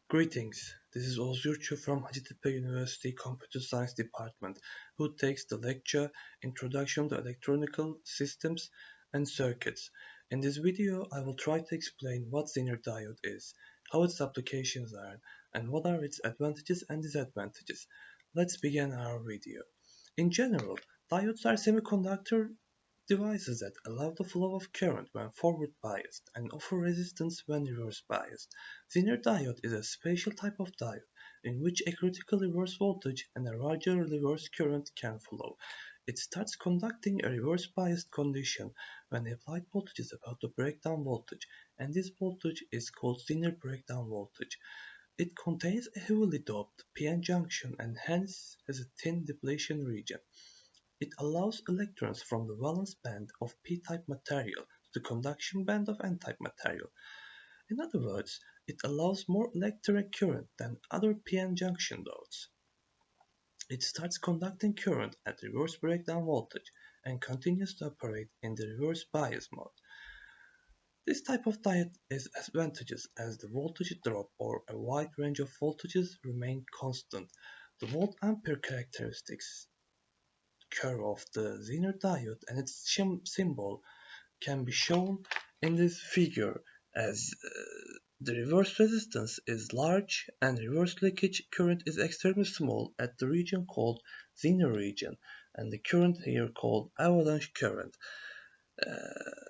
Greetings, this is Oğuz Yurtçu from Hacettepe University Computer Science Department, who takes the lecture Introduction to Electronical Systems and Circuits. In this video, I will try to explain what Zener diode is, how its applications are, and what are its advantages and disadvantages. Let's begin our video. In general, diodes are semiconductor devices that allow the flow of current when forward biased and offer resistance when reverse biased. Zener diode is a special type of diode in which a critical reverse voltage and a larger reverse current can flow. It starts conducting a reverse biased condition when the applied voltage is about the breakdown voltage, and this voltage is called Zener breakdown voltage. It contains a heavily doped p-n junction and hence has a thin depletion region. It allows electrons from the valence band of p-type material to the conduction band of n-type material. In other words, it allows more electric current than other p-n junction diodes. It starts conducting current at reverse breakdown voltage and continues to operate in the reverse bias mode. This type of diode is advantageous as the voltage drop or a wide range of voltages remain constant. The volt-ampere characteristics curve of the Zener diode and its symbol can be shown in this figure as the reverse resistance is large and reverse leakage current is extremely small at the region called Zener region, and the current here called avalanche current.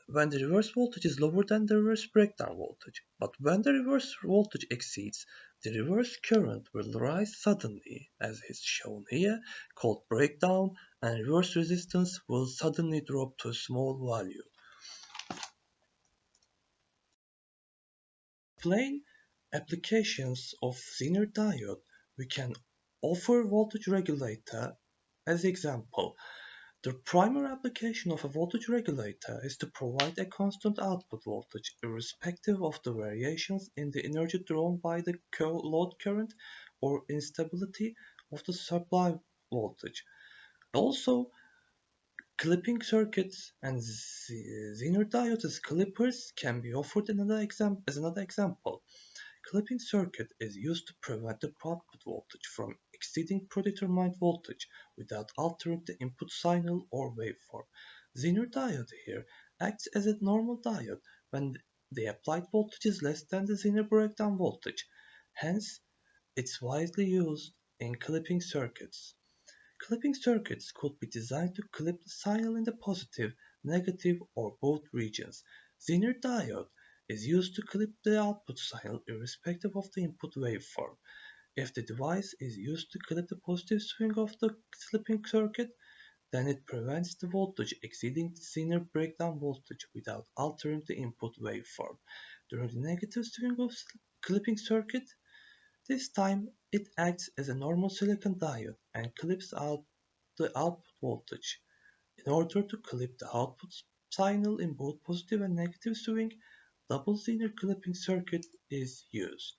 When the reverse voltage is lower than the reverse breakdown voltage, but when the reverse voltage exceeds, the reverse current will rise suddenly, as is shown here, called breakdown, and reverse resistance will suddenly drop to a small value. Plain applications of Zener diode, we can offer voltage regulator as example. The primary application of a voltage regulator is to provide a constant output voltage irrespective of the variations in the energy drawn by the load current or instability of the supply voltage. Also, clipping circuits and Zener diodes as clippers can be offered as another example. Clipping circuit is used to prevent the output voltage from exceeding predetermined voltage without altering the input signal or waveform. Zener diode here acts as a normal diode when the applied voltage is less than the Zener breakdown voltage. Hence, it's widely used in clipping circuits. Clipping circuits could be designed to clip the signal in the positive, negative, or both regions. Zener diode is used to clip the output signal irrespective of the input waveform. If the device is used to clip the positive swing of the clipping circuit, then it prevents the voltage exceeding the Zener breakdown voltage without altering the input waveform. During the negative swing of clipping circuit, this time it acts as a normal silicon diode and clips out the output voltage. In order to clip the output signal in both positive and negative swing, double Zener clipping circuit is used.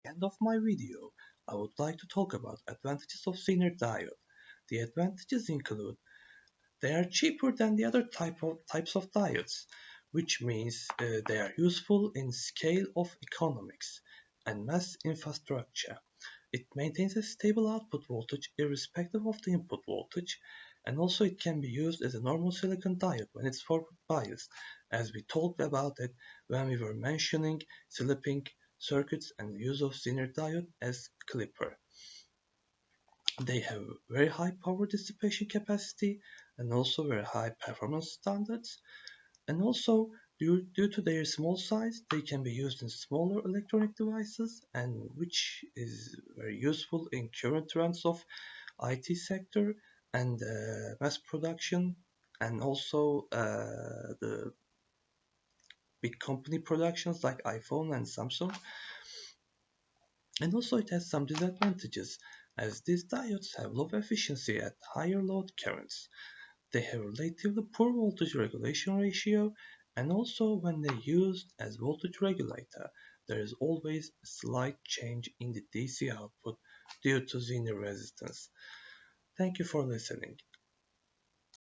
At the end of my video, I would like to talk about advantages of Zener diode. The advantages include they are cheaper than the other types of diodes, which means they are useful in scale of economics and mass infrastructure. It maintains a stable output voltage irrespective of the input voltage, and also it can be used as a normal silicon diode when it's forward biased, as we talked about it when we were mentioning clipping circuits and the use of Zener diode as clipper. They have very high power dissipation capacity and also very high performance standards, and also due to their small size they can be used in smaller electronic devices, and which is very useful in current trends of IT sector and mass production, and also the big company productions like iPhone and Samsung. And also it has some disadvantages, as these diodes have low efficiency at higher load currents. They have relatively poor voltage regulation ratio, and also when they are used as voltage regulator, there is always a slight change in the DC output due to Zener resistance. Thank you for listening.